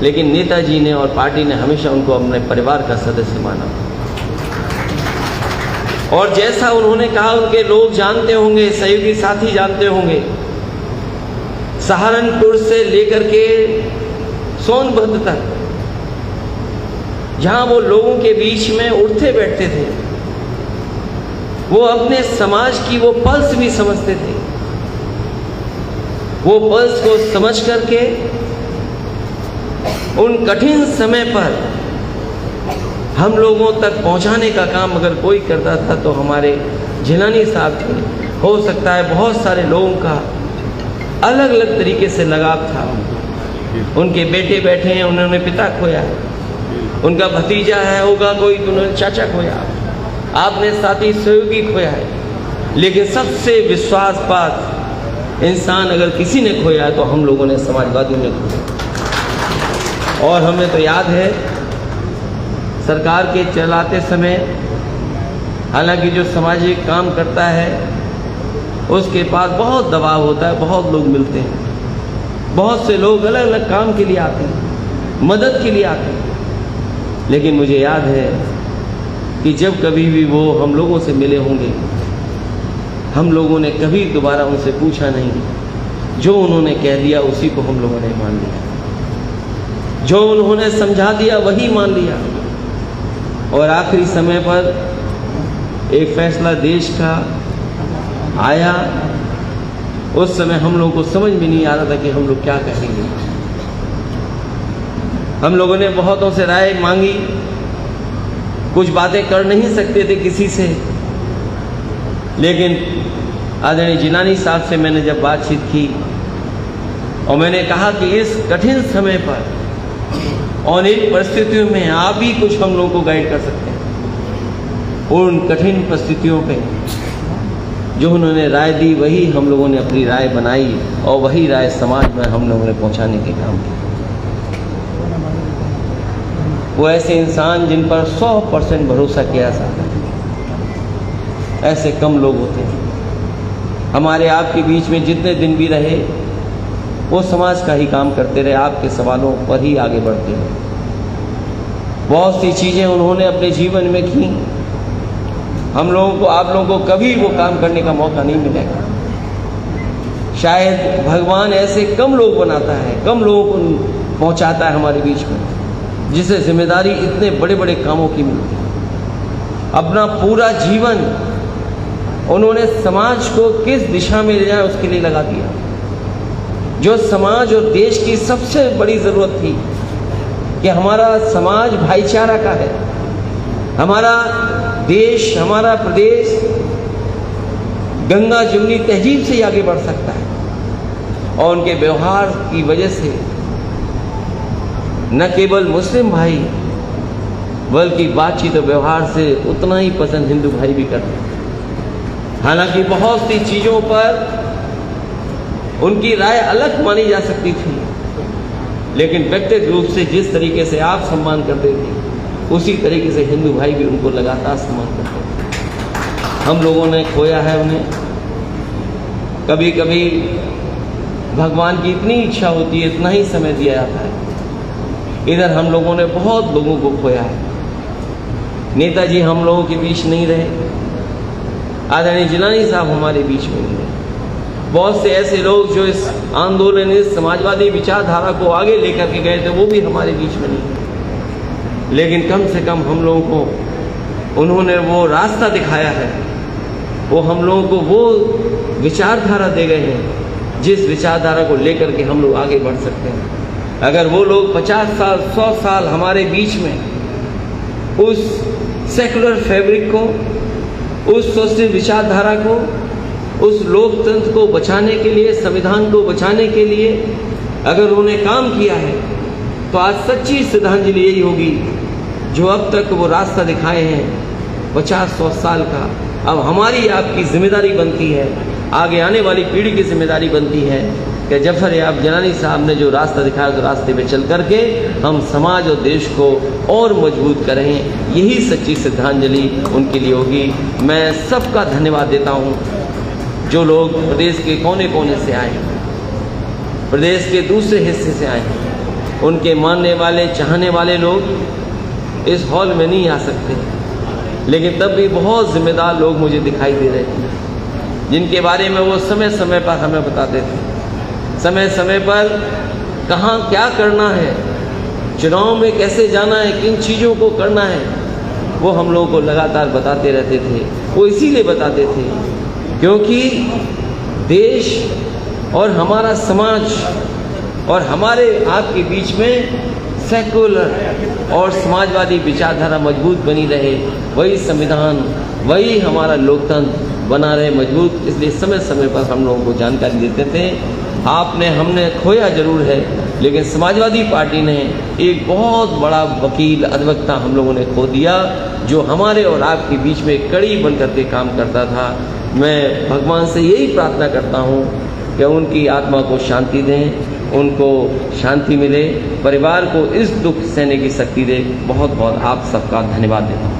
लेकिन नेताजी ने और पार्टी ने हमेशा उनको अपने परिवार का सदस्य माना। और जैसा उन्होंने कहा, उनके लोग जानते होंगे, सहयोगी साथी जानते होंगे, सहारनपुर से लेकर के सोनभद्र तक जहां वो लोगों के बीच में उठते बैठते थे, वो अपने समाज की वो पल्स भी समझते थे। वो पल्स को समझ करके उन कठिन समय पर हम लोगों तक पहुंचाने का काम अगर कोई करता था तो हमारे जिलानी साहब थे। हो सकता है बहुत सारे लोगों का अलग अलग तरीके से लगाव था। उनके बेटे बैठे हैं, उन्होंने पिता खोया है, उनका भतीजा है होगा कोई तो उन्होंने चाचा खोया, आपने साथी सहयोगी खोया है। लेकिन सबसे विश्वासपात इंसान अगर किसी ने खोया है तो हम लोगों ने, समाजवादियों ने खोया। और हमें तो याद है सरकार के चलाते समय, हालांकि जो सामाजिक काम करता है उसके पास बहुत दबाव होता है, बहुत लोग मिलते हैं, बहुत से लोग अलग अलग काम के लिए आते हैं, मदद के लिए आते हैं। लेकिन मुझे याद है कि जब कभी भी वो हम लोगों से मिले होंगे, हम लोगों ने कभी दोबारा उनसे पूछा नहीं। जो उन्होंने कह दिया उसी को हम लोगों ने मान लिया, जो उन्होंने समझा दिया वही मान लिया। और आखिरी समय पर एक फैसला देश का आया, उस समय हम लोगों को समझ में नहीं आ रहा था कि हम लोग क्या करेंगे। हम लोगों ने बहुतों से राय मांगी, कुछ बातें कर नहीं सकते थे किसी से, लेकिन आदरणीय जिलानी साहब से मैंने जब बातचीत की और मैंने कहा कि इस कठिन समय पर और इन परिस्थितियों में आप ही कुछ हम लोगों को गाइड कर सकते हैं। उन कठिन परिस्थितियों पे जो उन्होंने राय दी वही हम लोगों ने अपनी राय बनाई और वही राय समाज में हम लोगों ने पहुंचाने के काम किया। वो ऐसे इंसान जिन पर 100% भरोसा किया जा सकता है, ऐसे कम लोग होते हैं। हमारे आपके बीच में जितने दिन भी रहे वो समाज का ही काम करते रहे, आपके सवालों पर ही आगे बढ़ते रहे। बहुत सी चीज़ें उन्होंने अपने जीवन में की, हम लोगों को, आप लोगों को कभी वो काम करने का मौका नहीं मिलेगा। शायद भगवान ऐसे कम लोग बनाता है, कम लोगों को पहुंचाता है हमारे बीच में, जिसे जिम्मेदारी इतने बड़े बड़े कामों की मिलती है। अपना पूरा जीवन उन्होंने समाज को किस दिशा में ले जाए उसके लिए लगा दिया। जो समाज और देश की सबसे बड़ी ज़रूरत थी कि हमारा समाज भाईचारा का है, हमारा देश, हमारा प्रदेश गंगा जमुनी तहजीब से ही आगे बढ़ सकता है। और उनके व्यवहार की वजह से न केवल मुस्लिम भाई बल्कि बातचीत और व्यवहार से उतना ही पसंद हिंदू भाई भी करते हैं। हालांकि बहुत सी चीज़ों पर उनकी राय अलग मानी जा सकती थी, लेकिन व्यक्तिगत रूप से जिस तरीके से आप सम्मान करते थे उसी तरीके से हिंदू भाई भी उनको लगातार सम्मान करते थे। हम लोगों ने खोया है उन्हें। कभी कभी भगवान की इतनी इच्छा होती है, इतना ही समय दिया जाता है। इधर हम लोगों ने बहुत लोगों को खोया है। नेताजी हम लोगों के बीच नहीं रहे, आदरणीय जिलानी साहब हमारे बीच में नहीं रहे। बहुत से ऐसे लोग जो इस आंदोलन, इस समाजवादी विचारधारा को आगे लेकर के गए थे वो भी हमारे बीच में नहीं। लेकिन कम से कम हम लोगों को उन्होंने वो रास्ता दिखाया है, वो हम लोगों को वो विचारधारा दे गए हैं जिस विचारधारा को लेकर के हम लोग आगे बढ़ सकते हैं। अगर वो लोग 50 साल 100 साल हमारे बीच में उस सेकुलर फैब्रिक को, उस सोशलिस्ट विचारधारा को, उस लोकतंत्र को बचाने के लिए, संविधान को बचाने के लिए अगर उन्होंने काम किया है तो आज सच्ची श्रद्धांजलि यही होगी जो अब तक वो रास्ता दिखाए हैं 50-100 साल का। अब हमारी आपकी जिम्मेदारी बनती है, आगे आने वाली पीढ़ी की जिम्मेदारी बनती है कि जफर याब जिलानी साहब ने जो रास्ता दिखाया तो रास्ते पे चल करके हम समाज और देश को और मजबूत करें। यही सच्ची श्रद्धांजलि उनके लिए होगी। मैं सबका धन्यवाद देता हूँ जो लोग प्रदेश के कोने कोने से आए, प्रदेश के दूसरे हिस्से से आए हैं। उनके मानने वाले, चाहने वाले लोग इस हॉल में नहीं आ सकते, लेकिन तब भी बहुत जिम्मेदार लोग मुझे दिखाई दे रहे थे, जिनके बारे में वो समय समय पर हमें बताते थे, समय समय पर कहाँ क्या करना है, चुनाव में कैसे जाना है, किन चीज़ों को करना है, वो हम लोगों को लगातार बताते रहते थे। वो इसीलिए बताते थे क्योंकि देश और हमारा समाज और हमारे आपके बीच में सेकुलर और समाजवादी विचारधारा मजबूत बनी रहे, वही संविधान, वही हमारा लोकतंत्र बना रहे मजबूत। इसलिए समय समय पर हम लोगों को जानकारी देते थे। हमने खोया जरूर है, लेकिन समाजवादी पार्टी ने एक बहुत बड़ा वकील, अधिवक्ता हम लोगों ने खो दिया, जो हमारे और आपके बीच में कड़ी बन करके काम करता था। मैं भगवान से यही प्रार्थना करता हूँ कि उनकी आत्मा को शांति दें, उनको शांति मिले, परिवार को इस दुख सहने की शक्ति दे। बहुत बहुत आप सबका धन्यवाद देता हूँ।